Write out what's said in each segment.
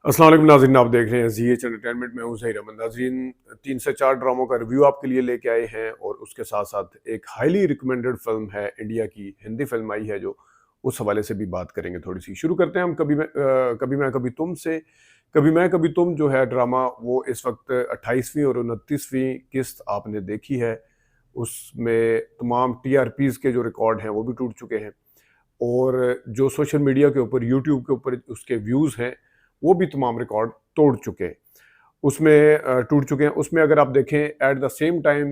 अस्सलाम वालेकुम नाज़रीन, आप देख रहे हैं ज़ी एच एंटरटेनमेंट में हूं ज़हीर अहमद। नाज़रीन, 3 से 4 ड्रामों का रिव्यू आपके लिए लेके आए हैं और उसके साथ साथ एक हाईली रिकमेंडेड फिल्म है, इंडिया की हिंदी फिल्म आई है जो उस हवाले से भी बात करेंगे। थोड़ी सी शुरू करते हैं हम कभी मैं कभी तुम से। कभी मैं कभी तुम जो है ड्रामा, वो इस वक्त 28वीं और 29वीं किस्त आपने देखी है। उसमें तमाम टीआरपीज़ के जो रिकॉर्ड हैं वो भी टूट चुके हैं और जो सोशल मीडिया के ऊपर, यूट्यूब के ऊपर उसके व्यूज़ हैं वो भी तमाम रिकॉर्ड तोड़ चुके हैं। उसमें टूट चुके हैं। उसमें अगर आप देखें, at the same time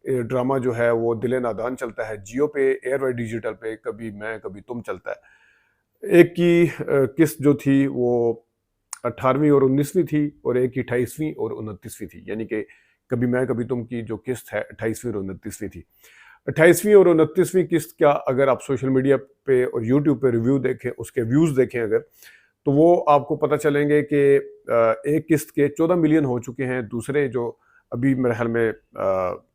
drama जो है वो दिले नादान चलता है जियो पे, एयरवाई डिजिटल पे कभी मैं कभी तुम चलता है। एक की किस्त जो थी वो 18वीं और 19वीं थी और एक की 28वीं और 29वीं थी, यानी कि कभी मैं कभी तुम की जो किस्त है 28वीं और 29वीं थी। 28वीं और 29वीं किस्त का अगर आप सोशल मीडिया पे और यूट्यूब पे रिव्यू देखें, उसके व्यूज़ देखें अगर, तो वो आपको पता चलेंगे कि एक किस्त के 14 मिलियन हो चुके हैं। दूसरे जो अभी मेरे ख्याल में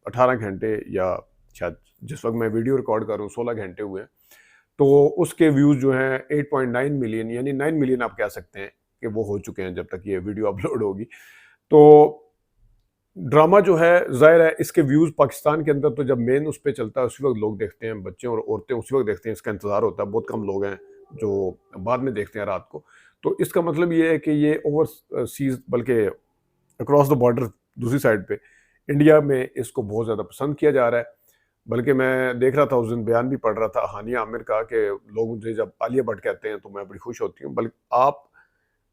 18 घंटे या शायद जिस वक्त मैं वीडियो रिकॉर्ड कर रहा हूँ 16 घंटे हुए हैं, तो उसके व्यूज़ जो हैं 8.9 मिलियन, यानी 9 मिलियन आप कह सकते हैं कि वो हो चुके हैं जब तक ये वीडियो अपलोड होगी। तो ड्रामा जो है, ज़ाहिर है इसके व्यूज़ पाकिस्तान के अंदर तो जब मेन उस पे चलता है उसी वक्त लोग देखते हैं, बच्चे और औरतें उसी वक्त देखते हैं, इसका इंतज़ार होता है। बहुत कम लोग हैं जो बाद में देखते हैं रात को। तो इसका मतलब ये है कि ये ओवर सीज़, बल्कि अक्रॉस द बॉर्डर दूसरी साइड पे इंडिया में इसको बहुत ज़्यादा पसंद किया जा रहा है। बल्कि मैं देख रहा था उस दिन, बयान भी पढ़ रहा था हानिया आमिर का, कि लोग मुझे जब आलिया भट्ट कहते हैं तो मैं बड़ी खुश होती हूँ। बल्कि आप,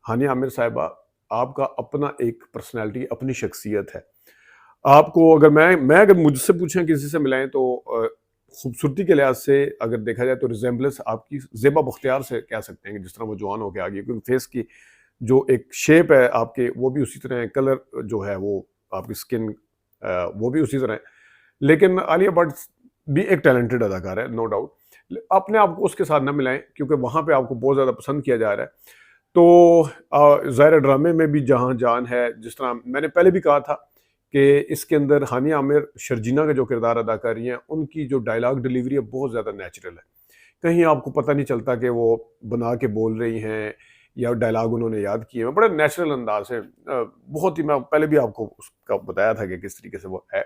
हानिया आमिर साहिबा, आपका अपना एक पर्सनैलिटी, अपनी शख्सियत है। आपको अगर मैं अगर मुझसे पूछें किसी से मिलाएं तो खूबसूरती के लिहाज से अगर देखा जाए तो रिजेंबलेंस आपकी ज़ेबा बख्तियार से कह सकते हैं कि जिस तरह वो जवान होके आ गई, क्योंकि फेस की जो एक शेप है आपके, वो भी उसी तरह है, कलर जो है वो आपकी स्किन वो भी उसी तरह है। लेकिन आलिया भट्ट भी एक टैलेंटेड अदाकार है, नो डाउट। अपने आप को उसके साथ ना मिलाएं, क्योंकि वहाँ पे आपको बहुत ज़्यादा पसंद किया जा रहा है। तो ज़ाहिर ड्रामे में भी जहाँ जान है, जिस तरह मैंने पहले भी कहा था कि इसके अंदर हानिया आमिर शर्जीना का जो किरदार अदा कर रही हैं, उनकी जो डायलॉग डिलीवरी है बहुत ज़्यादा नेचुरल है। कहीं आपको पता नहीं चलता कि वो बना के बोल रही हैं या डायलॉग उन्होंने याद किए हैं, बड़े नेचुरल अंदाज से। बहुत ही, मैं पहले भी आपको उसका बताया था कि किस तरीके से वो है।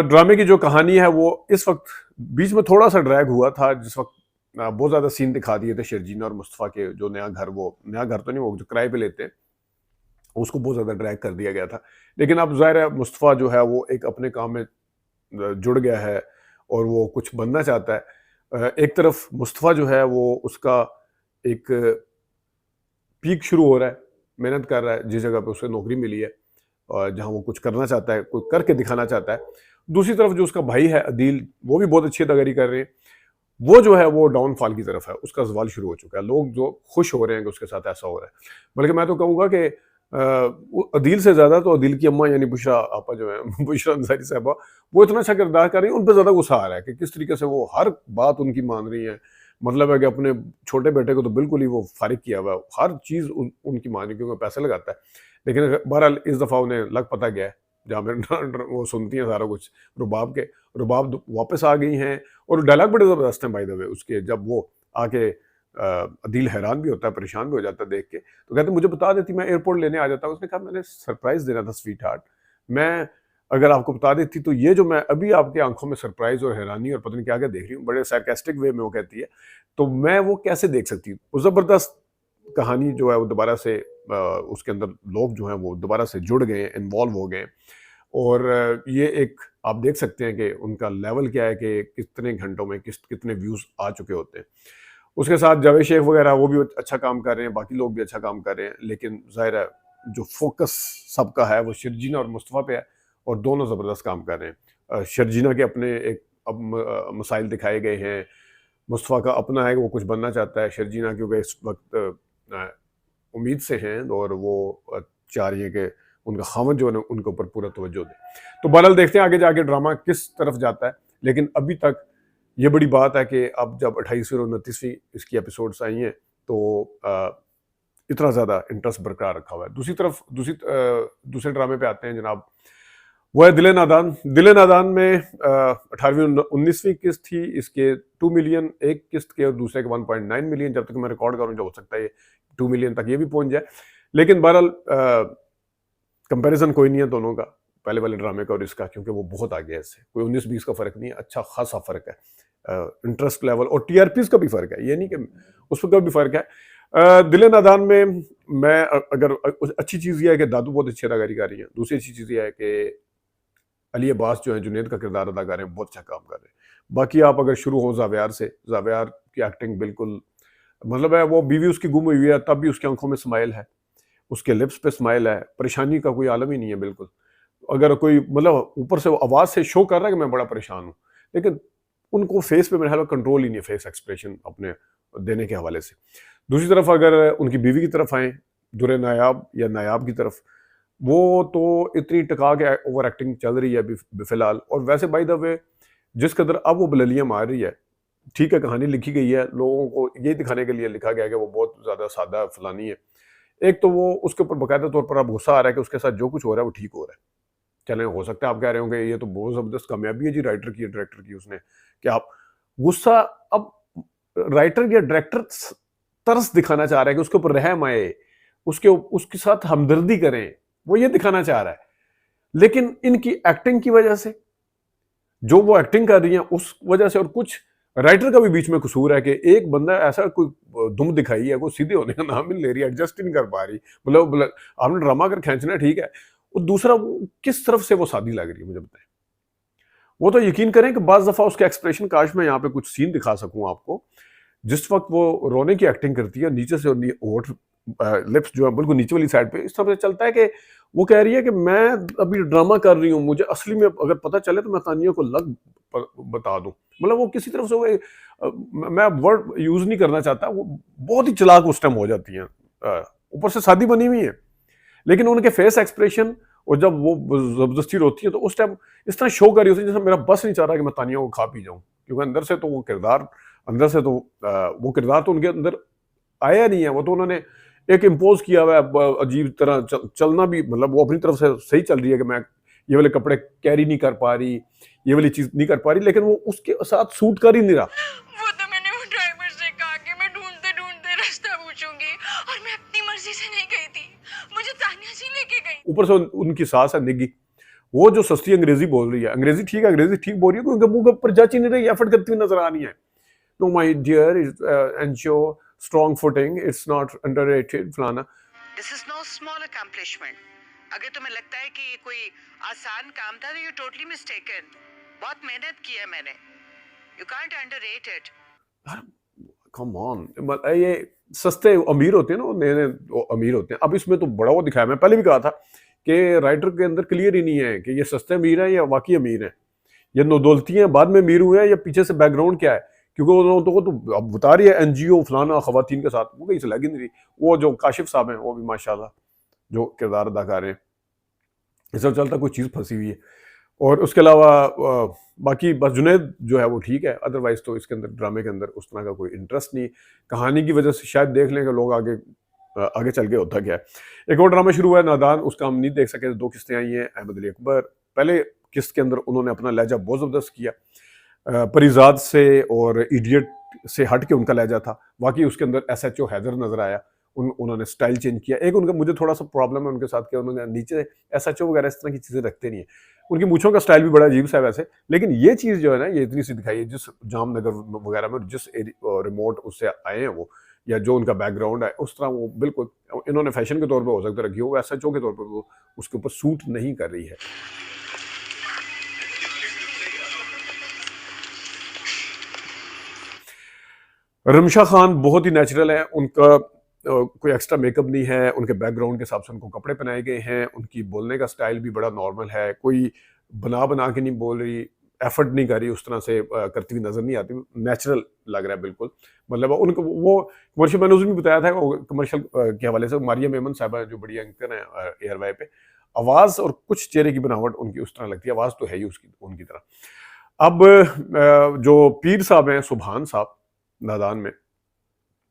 ड्रामे की जो कहानी है वो इस वक्त बीच में थोड़ा सा ड्रैग हुआ था, जिस वक्त बहुत ज़्यादा सीन दिखा दिए थे शर्जीना और मुस्तफ़ा के, जो नया घर, वो नया घर तो नहीं, वो जो किराए पे लेते हैं, उसको बहुत ज़्यादा ड्रैग कर दिया गया था। लेकिन अब ज़ाहिर है मुस्तफ़ा जो है वो एक अपने काम में जुड़ गया है और वो कुछ बनना चाहता है। एक तरफ मुस्तफ़ा जो है वो उसका एक पीक शुरू हो रहा है, मेहनत कर रहा है जिस जगह पे उसे नौकरी मिली है और जहाँ वो कुछ करना चाहता है, कोई करके दिखाना चाहता है। दूसरी तरफ जो उसका भाई है अदील, वो भी बहुत अच्छी अदाकारी कर रहे हैं। वो जो है वो डाउनफॉल की तरफ है, उसका ज़वाल शुरू हो चुका है। लोग जो खुश हो रहे हैं कि उसके साथ ऐसा हो रहा है, बल्कि मैं तो कहूँगा कि वो अदील से ज़्यादा तो अदील की अम्मा यानी बुशरा आपा जो है बुशरा अंसारी साहबा, वो इतना अच्छा किरदार कर रही है, उन पे ज़्यादा गुस्सा आ रहा है कि किस तरीके से वो हर बात उनकी मान रही है। मतलब है कि अपने छोटे बेटे को तो बिल्कुल ही वो फारिग किया हुआ है, हर चीज़ उनकी मान रही है क्योंकि पैसे लगाता है। लेकिन बहरहाल इस दफ़ा उन्हें लग पता गया है, जहाँ पे वो सुनती हैं सारा कुछ रुबाब के, रुबाब वापस आ गई हैं। और डायलॉग बड़े ज़बरदस्त हैं बाय द वे उसके, जब वो आके अदील हैरान भी होता है, परेशान भी हो जाता है देख के, तो कहते मुझे बता देती मैं एयरपोर्ट लेने आ जाता। उसने कहा मैंने सरप्राइज़ देना था स्वीट हार्ट, मैं अगर आपको बता देती तो ये जो मैं अभी आपकी आंखों में सरप्राइज़ और हैरानी और पता नहीं क्या-क्या देख रही हूँ, बड़े सार्कास्टिक वे में वो कहती है, तो मैं वो कैसे देख सकती हूँ। वो ज़बरदस्त कहानी जो है वो दोबारा से उसके अंदर लोग जो हैं वो दोबारा से जुड़ गए, इन्वॉल्व हो गए। और ये एक आप देख सकते हैं कि उनका लेवल क्या है कि कितने घंटों में कितने व्यूज़ आ चुके होते हैं। उसके साथ जावेद शेख वगैरह वो भी अच्छा काम कर रहे हैं, बाकी लोग भी अच्छा काम कर रहे हैं, लेकिन ज़ाहिर है जो फ़ोकस सबका है वो शर्जीना और मुस्तफ़ा पे है और दोनों ज़बरदस्त काम कर रहे हैं। शर्जीना के अपने एक अब मसाइल दिखाए गए हैं, मुस्तफ़ा का अपना है कि वो कुछ बनना चाहता है, शर्जीना क्योंकि इस वक्त उम्मीद से हैं और वो चाह रही है कि उनका ख़ावंद जो है ना उनके ऊपर पूरा तवज्जो दे। तो बहरहाल देखते हैं आगे जाके ड्रामा किस तरफ जाता है, लेकिन अभी तक ये बड़ी बात है कि अब जब 28वीं और 29वीं इसकी एपिसोड्स आई हैं तो इतना ज़्यादा इंटरेस्ट बरकरार रखा हुआ है। दूसरी तरफ दूसरे ड्रामे पे आते हैं जनाब, वो है दिले नादान। दिले नादान में 18वीं 19वीं किस्त थी इसके 2 मिलियन एक किस्त के, और दूसरे के 1.9 मिलियन। जब तक मैं रिकॉर्ड करूँ जो हो सकता है 2 मिलियन तक ये भी पहुंच जाए। लेकिन बहरहाल कंपैरिजन कोई नहीं है दोनों का, पहले वाले ड्रामे का और इसका, क्योंकि वो बहुत आगे है इससे, कोई 19-20 का फर्क नहीं है, अच्छा खासा फर्क है। इंटरेस्ट लेवल और टीआरपीज का भी फर्क है, ये नहीं कि उस पर का भी फर्क है। दिल नादान में मैं अगर अच्छी चीज़ ये है कि दादू बहुत अच्छी अदाकारी कर रही है, दूसरी अच्छी चीज़ ये है कि अली अब्बास जो है जुनैद का किरदार अदा कर रहे हैं, बहुत अच्छा काम कर रहे हैं। बाकी आप अगर शुरू हो जावेयार से, जावेयार की एक्टिंग बिल्कुल मतलब है, वो बीवी उसकी गुम हुई है तब भी उसकी आंखों में स्माइल है, उसके लिप्स पे स्माइल है, परेशानी का कोई आलम ही नहीं है बिल्कुल। अगर कोई मतलब ऊपर से वो आवाज़ से शो कर रहा है कि मैं बड़ा परेशान हूँ, लेकिन उनको फेस पे मेरे ख्याल में कंट्रोल ही नहीं है, फेस एक्सप्रेशन अपने देने के हवाले से। दूसरी तरफ अगर उनकी बीवी की तरफ आए, दुरे नायाब या नायाब की तरफ, वो तो इतनी टका के ओवर एक्टिंग चल रही है अभी फिलहाल। और वैसे बाय द वे जिस कदर अब वो बललियाँ मार रही है, ठीक है कहानी लिखी गई है, लोगों को ये दिखाने के लिए लिखा गया है कि वो बहुत ज़्यादा सादा फलानी है। एक तो वो उसके ऊपर बाकायदा तौर पर अब गुस्सा आ रहा है कि उसके साथ जो कुछ हो रहा है वो ठीक हो रहा है। चलें, हो सकता है आप कह रहे होंगे ये तो बहुत ज़बरदस्त कामयाबी है जी राइटर की, डायरेक्टर की उसने, कि आप गुस्सा अब राइटर या डायरेक्टर तरस दिखाना चाह रहा है कि उसके ऊपर रहम आए, उसके साथ हमदर्दी करें, वो ये दिखाना चाह रहा है। लेकिन इनकी एक्टिंग की वजह से, जो वो एक्टिंग कर रही है उस वजह से, और कुछ राइटर का भी बीच में कसूर है कि एक बंदा ऐसा कोई दुम दिखाई है, वो सीधे होने का नाम ही ले रही है, एडजस्ट ही नहीं कर पा रही। मतलब आपने ड्रामा अगर खींचना है ठीक है, और दूसरा वो किस तरफ से वो सादी लग रही है मुझे बताएं। वो तो यकीन करें कि बाज दफा उसके एक्सप्रेशन, काश मैं यहाँ पे कुछ सीन दिखा सकूं आपको, जिस वक्त वो रोने की एक्टिंग करती है, नीचे से होठ लिप्स जो है बिल्कुल नीचे वाली साइड पे इस तरह से चलता है कि वो कह रही है कि मैं अभी ड्रामा कर रही हूँ, मुझे असली में अगर पता चले तो मैं तानिया को लग बता दूं। मतलब वो किसी तरफ से वो मैं वर्ड यूज नहीं करना चाहता, वो बहुत ही चालाक उस टाइम हो जाती हैं, ऊपर से शादी बनी हुई है, लेकिन उनके फेस एक्सप्रेशन और जब वो जबरदस्ती रोती है तो उस टाइम इस तरह शो कर रही होती है जैसे मेरा बस नहीं चाह रहा कि मैं तानिया को खा पी जाऊं, क्योंकि अंदर से तो वो किरदार, अंदर से तो वो किरदार तो उनके अंदर आया नहीं है, वो तो उन्होंने एक इम्पोज किया हुआ है अजीब तरह। चलना भी मतलब वो अपनी तरफ से सही चल रही है कि मैं ये वाले कपड़े कैरी नहीं कर पा रही, ये वाली चीज नहीं कर पा रही, लेकिन वो उसके साथ सूट कर ही नहीं रहा। वो तो मैंने वो ड्राइवर से कहा कि मैं ढूंढते ढूंढते रास्ता पूछूंगी, और मैं अपनी मर्जी से नहीं गई थी, मुझे तानिया जी लेके गई। ऊपर से उनकी सास है निग्गी, वो जो सस्ती अंग्रेजी बोल रही है, अंग्रेजी ठीक है, अंग्रेजी ठीक बोल रही है, क्योंकि मुंह के ऊपर जच ही नहीं रही, एफर्ट करती हुई नजर आ रही है। No my dear ensure strong footing, it's not underrated फलाना। This is no small accomplishment. अगर तुम्हें लगता है कि ये कोई आसान काम था तो यू टोटली मिस्टेकन। बहुत मेहनत की है मैंने, you can't underrate it. Come on, ये सस्ते अमीर होते हैं ना, नए नए अमीर होते हैं। अब इसमें तो बड़ा वो दिखाया, मैं पहले भी कहा था कि राइटर के अंदर क्लियर ही नहीं है कि ये सस्ते अमीर हैं या वाकई अमीर हैं, ये नौदौलती हैं बाद में अमीर हुए हैं, या पीछे से बैकग्राउंड क्या है, क्योंकि वो तो अब बता रही है एनजीओ फलाना खवातीन के साथ, वो कहीं से लगी नहीं रही। वो जो काशिफ साहब हैं वो भी माशाल्लाह जो किरदार अदा कर रहे हैं, इस तरह चलता कोई चीज़ फंसी हुई है। और उसके अलावा बाकी बस जुनैद जो है वो ठीक है, अदरवाइज तो इसके अंदर ड्रामे के अंदर उस तरह का कोई इंटरेस्ट नहीं। कहानी की वजह से शायद देख लें कि लोग आगे आगे चल के होता क्या है। एक और ड्रामा शुरू हुआ है नादान, उसका हम नहीं देख सके, 2 किस्तें आई हैं। अहमद अली अकबर पहले किस्त के अंदर उन्होंने अपना लहजा बहुत ज़बरदस्त किया, परिजाद से और इडियट से हट के उनका लहजा था। वाकई उसके अंदर SHO हैदर नजर आया, उन्होंने स्टाइल चेंज किया। एक उनका मुझे थोड़ा सा प्रॉब्लम है उनके साथ कि उन्होंने नीचे SHO वगैरह इस तरह की चीज़ें रखते नहीं है। उनकी मूछों का स्टाइल भी बड़ा अजीब सा है वैसे, लेकिन ये चीज़ जो है ना ये इतनी सी दिखाई है, जिस जामनगर वगैरह में जिस रिमोट उससे आए हैं वो, या जो उनका बैकग्राउंड है उस तरह वो बिल्कुल इन्होंने फैशन के तौर पर हो सकता रखी हो, SHO के तौर पर वो उसके ऊपर सूट नहीं कर रही है। रमशा खान बहुत ही नेचुरल है, उनका कोई एक्स्ट्रा मेकअप नहीं है, उनके बैकग्राउंड के हिसाब से उनको कपड़े पहनाए गए हैं, उनकी बोलने का स्टाइल भी बड़ा नॉर्मल है, कोई बना के नहीं बोल रही, एफर्ट नहीं कर रही, उस तरह से करती हुई नजर नहीं आती, नेचुरल लग रहा है बिल्कुल। मतलब उनको वो कमर्शियल, मैंने उस दिन भी बताया था कमर्शियल के हवाले से, मारिया मेमन साहबा जो बड़ी एंकर हैं एयर वाई पे, आवाज़ और कुछ चेहरे की बनावट उनकी उस तरह लगती है, आवाज़ तो है ही उसकी उनकी तरह। अब जो पीर साहब हैं सुभान साहब नादान में,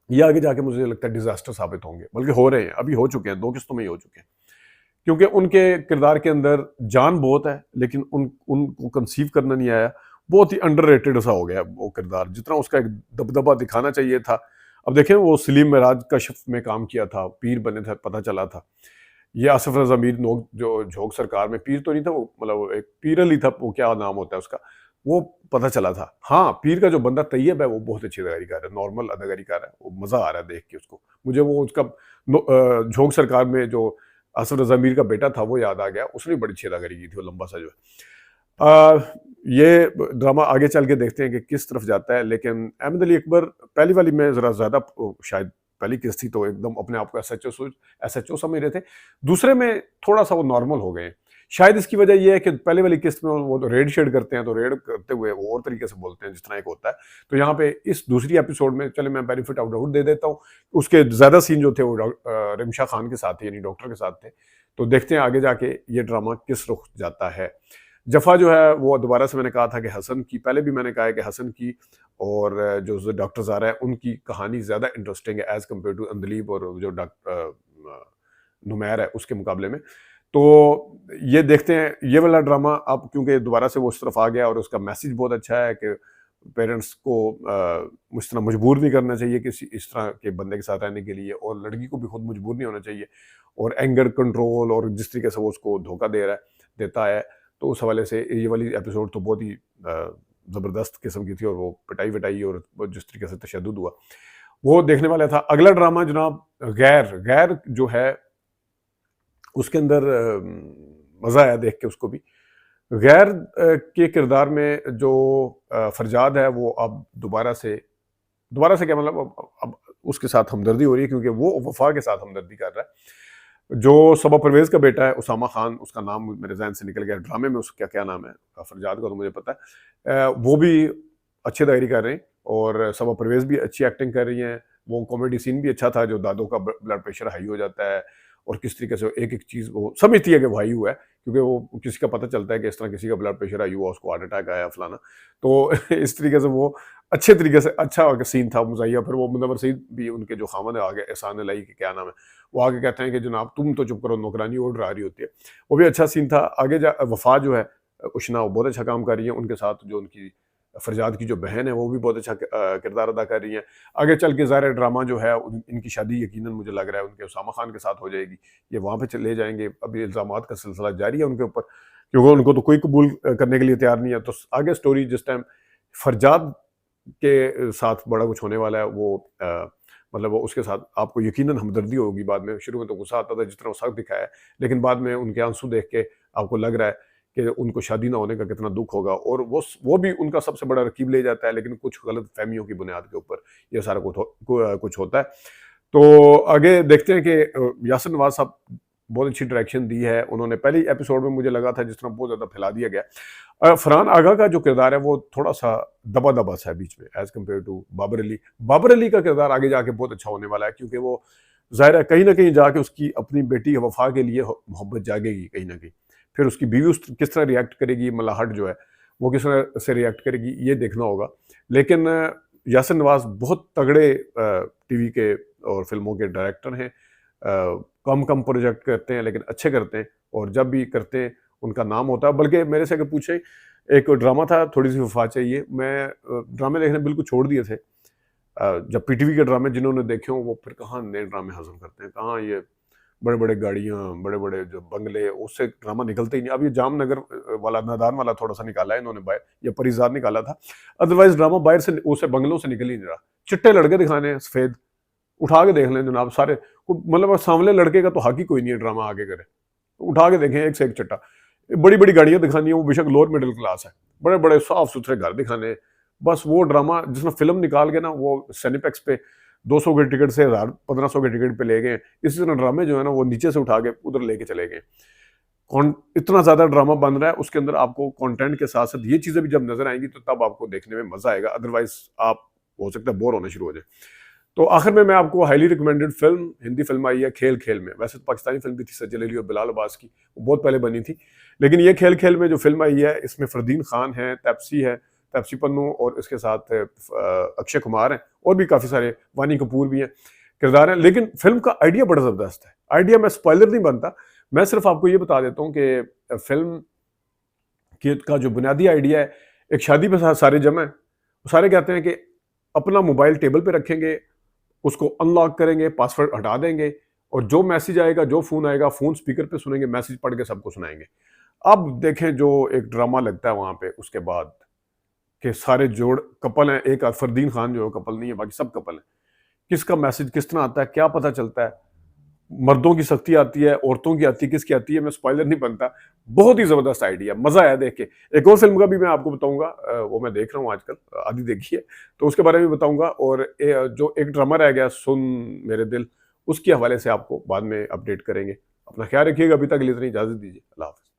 ये आगे जाके मुझे लगता है डिजास्टर साबित होंगे, बल्कि हो रहे हैं, अभी हो चुके हैं, 2 किस्तों में ही हो चुके हैं, क्योंकि उनके किरदार के अंदर जान बहुत है, लेकिन उनको कंसीव करना नहीं आया। बहुत ही अंडररेटेड सा हो गया वो किरदार, जितना उसका एक दबदबा दिखाना चाहिए था अब देखें वो सलीम मिराज कश्फ में काम किया था, पीर बने थे, पता चला था। ये आसिफ रजा मीर नोक जो झोंक सरकार में पीर तो नहीं था वो, मतलब एक पीर अली था, वो क्या नाम होता है उसका, वो पता चला था। हाँ, पीर का जो बंदा तैयब है वो बहुत अच्छी अदाकारी कर रहा है, नॉर्मल अदाकारी कर रहा है, वो मजा आ रहा है देख के उसको। मुझे वो उसका झोंक सरकार में जो आसिफ रजा मीर का बेटा था वो याद आ गया, उसने बड़ी अच्छी अदाकारी की थी, वो लंबा सा जो है। ये ड्रामा आगे चल के देखते हैं कि किस तरफ जाता है, लेकिन अहमद अली अकबर पहली वाली में जरा ज्यादा शायद पहली किस्त थी तो एकदम अपने आप को एसएचओ समझ रहे थे। दूसरे में थोड़ा सा वो नॉर्मल हो गए। शायद इसकी वजह ये है कि पहले वाली किस्त में वो तो रेड शेड करते हैं, तो रेड करते हुए वो और तरीके से बोलते हैं जिस तरह एक होता है। तो यहाँ पे इस दूसरी एपिसोड में चले मैं बेनिफिट ऑफ डाउट दे देता हूँ, उसके ज्यादा सीन जो थे वो रिमशा खान के साथ थे, यानी डॉक्टर के साथ थे। तो देखते हैं आगे जाके ये ड्रामा किस रुख जाता है। जफ़ा जो है वो दोबारा से मैंने कहा था कि हसन की, पहले भी मैंने कहा है कि हसन की और जो डॉक्टर ज़ारा है उनकी कहानी ज़्यादा इंटरेस्टिंग है एज़ कम्पेयर टू अंदलीब और जो नुमैर है उसके मुकाबले में। तो ये देखते हैं ये वाला ड्रामा अब, क्योंकि दोबारा से वो उस तरफ आ गया और उसका मैसेज बहुत अच्छा है कि पेरेंट्स को उस तरह मजबूर नहीं करना चाहिए किसी इस तरह के बंदे के साथ रहने के लिए, और लड़की को भी खुद मजबूर नहीं होना चाहिए, और एंगर कंट्रोल और जिस तरीके से वो उसको धोखा देता है, तो उस हवाले से ये वाली एपिसोड तो बहुत ही ज़बरदस्त किस्म की थी, और वो पिटाई विटाई और जिस तरीके से तशद्दुद हुआ वो देखने वाला था। अगला ड्रामा जनाब गैर जो है उसके अंदर मज़ा आया देख के उसको भी। गैर के किरदार में जो फरजाद है वो अब दोबारा से क्या मतलब अब उसके साथ हमदर्दी हो रही है, क्योंकि वो वफा के साथ हमदर्दी कर रहा है। जो सबा परवेज का बेटा है उसामा खान, उसका नाम मेरे जहन से निकल गया, ड्रामे में उसका क्या नाम है, फरजाद का तो मुझे पता है। वो भी अच्छी तैयारी कर रहे हैं, और सबा परवेज भी अच्छी एक्टिंग कर रही हैं। वो कॉमेडी सीन भी अच्छा था, जो दादों का ब्लड प्रेशर हाई हो जाता है और किस तरीके से एक एक चीज़ वो समझती है कि वो हाई हुआ है, क्योंकि वो किसी का पता चलता है कि इस तरह किसी का ब्लड प्रेशर हाई हुआ, उसको हार्ट अटैक आया फलाना। तो इस तरीके से वो अच्छे तरीके से अच्छा सीन था मुज़ाहिया। फिर वो मुनव्वर सईद भी उनके जो खामद है आगे, एहसान लाई के क्या नाम है, वो आगे कहते हैं कि जनाब तुम तो चुप करो, नौकरानी ओढ़ रही होती है। वो भी अच्छा सीन था। आगे वफा जो है उशना, वो बहुत अच्छा काम कर रही है, उनके साथ जो उनकी फरजाद की जो बहन है वो भी बहुत अच्छा किरदार अदा कर रही हैं। आगे चल के ज़ाहिर ड्रामा जो है इनकी शादी यकीनन मुझे लग रहा है उनके उसामा खान के साथ हो जाएगी, ये वहाँ पे ले जाएंगे। अभी इल्ज़ामात का सिलसिला जारी है उनके ऊपर, क्योंकि उनको तो कोई कबूल करने के लिए तैयार नहीं है। तो आगे स्टोरी जिस टाइम फरजाद के साथ बड़ा कुछ होने वाला है, वो मतलब वो उसके साथ आपको यकीनन हमदर्दी होगी बाद में। शुरू में तो गुस्सा आता था जिस तरह वो सख्त दिखाया है, लेकिन बाद में उनके आंसू देख के आपको लग रहा है कि उनको शादी ना होने का कितना दुख होगा, और वो भी उनका सबसे बड़ा रकीब ले जाता है, लेकिन कुछ गलत फहमियों की बुनियाद के ऊपर ये सारा कुछ होता है। तो आगे देखते हैं कि यासिर नवाज साहब बहुत अच्छी डायरेक्शन दी है उन्होंने। पहली एपिसोड में मुझे लगा था जिस तरह बहुत ज़्यादा फैला दिया गया। फरहान आगा का जो किरदार है वो थोड़ा सा दबा सा है बीच में as compared to Babar Ali का किरदार आगे जाके बहुत अच्छा होने वाला है, क्योंकि वो ज़ाहिर है कहीं ना कहीं जाके उसकी अपनी बेटी वफा के लिए मोहब्बत जागेगी कहीं ना कहीं। फिर उसकी बीवी किस तरह रिएक्ट करेगी, मलाहट जो है वो किस तरह से रिएक्ट करेगी, ये देखना होगा। लेकिन यासिर नवाज बहुत तगड़े टीवी के और फिल्मों के डायरेक्टर हैं। कम प्रोजेक्ट करते हैं लेकिन अच्छे करते हैं, और जब भी करते हैं उनका नाम होता है। बल्कि मेरे से अगर पूछे, एक ड्रामा था थोड़ी सी वफा चाहिए, मैं ड्रामे देखने बिल्कुल छोड़ दिए थे। जब पीटीवी के ड्रामे जिन्होंने देखे हों वो फिर कहाँ नए ड्रामे हजम करते हैं, कहाँ ये बड़े बड़े गाड़ियाँ, बड़े बड़े जो बंगले, उससे ड्रामा निकलते ही नहीं। अब ये जामनगर वाला, नादान वाला थोड़ा सा निकाला है इन्होंने बाहर, या परिजाद निकाला था, अदरवाइज ड्रामा बाहर से उसे बंगलों से निकल ही नहीं रहा। चिट्टे लड़के दिखाने हैं सफ़ेद, उठा के देख लें जनाब सारे, मतलब सामने लड़के का तो हक ही कोई नहीं है ड्रामा आगे करे, उठा के देखें एक से एक चट्टा। बड़ी बड़ी गाड़ियाँ दिखानी है, वो बेशक लोअर मिडिल क्लास है, बड़े बड़े साफ सुथरे घर दिखाने, बस वो ड्रामा जिसमें फिल्म निकाल के ना वो सिनेप्लेक्स पे 200 के टिकट से 1000-1500 के टिकट पे ले गए। इसी तरह ड्रामे जो है ना वो नीचे से उठा के उधर लेके चले गए। इतना ज़्यादा ड्रामा बन रहा है, उसके अंदर आपको कंटेंट के साथ साथ ये चीज़ें भी जब नजर आएंगी तो तब आपको देखने में मजा आएगा, अदरवाइज आप हो सकता है बोर होना शुरू हो जाए। तो आखिर में मैं आपको highly recommended film, Hindi film आई है खेल खेल में। वैसे तो पाकिस्तानी फिल्म भी थी सज्जल अली और बिलाल अब्बास की, वो बहुत पहले बनी थी, लेकिन ये खेल खेल में जो फिल्म आई है इसमें फरदीन खान है, तापसी पन्नू, और इसके साथ अक्षय कुमार हैं, और भी काफ़ी सारे, वानी कपूर भी हैं, किरदार हैं। लेकिन फिल्म का आइडिया बड़ा ज़बरदस्त है। आइडिया, मैं स्पॉइलर नहीं बनता, मैं सिर्फ आपको ये बता देता हूँ कि फिल्म का जो बुनियादी आइडिया है, एक शादी पे सारे जमा है, सारे कहते हैं कि अपना मोबाइल टेबल पे रखेंगे, उसको अनलॉक करेंगे, पासवर्ड हटा देंगे और जो मैसेज आएगा, जो फ़ोन आएगा, फ़ोन स्पीकर पे सुनेंगे, मैसेज पढ़ के सबको सुनाएंगे। अब देखें जो एक ड्रामा लगता है वहाँ पे उसके बाद कि सारे जोड़ कपल हैं, एक फरदीन खान जो कपल नहीं है, बाकी सब कपल हैं। किसका मैसेज किस तरह आता है, क्या पता चलता है, मर्दों की सख्ती आती है, औरतों की आती है, किसकी आती है, मैं स्पॉइलर नहीं बनता। बहुत ही ज़बरदस्त आइडिया, मज़ा आया देख के। एक और फ़िल्म का भी मैं आपको बताऊँगा, वो मैं देख रहा हूँ आजकल, आधी देखी है, तो उसके बारे में बताऊँगा। और जो एक ड्रामा रह गया सुन मेरे दिल, उसके हवाले से आपको बाद में अपडेट करेंगे। अपना ख्याल रखिएगा, अभी तक के लिए इतनी इजाज़त दीजिए। अल्लाह हाफ़िज़।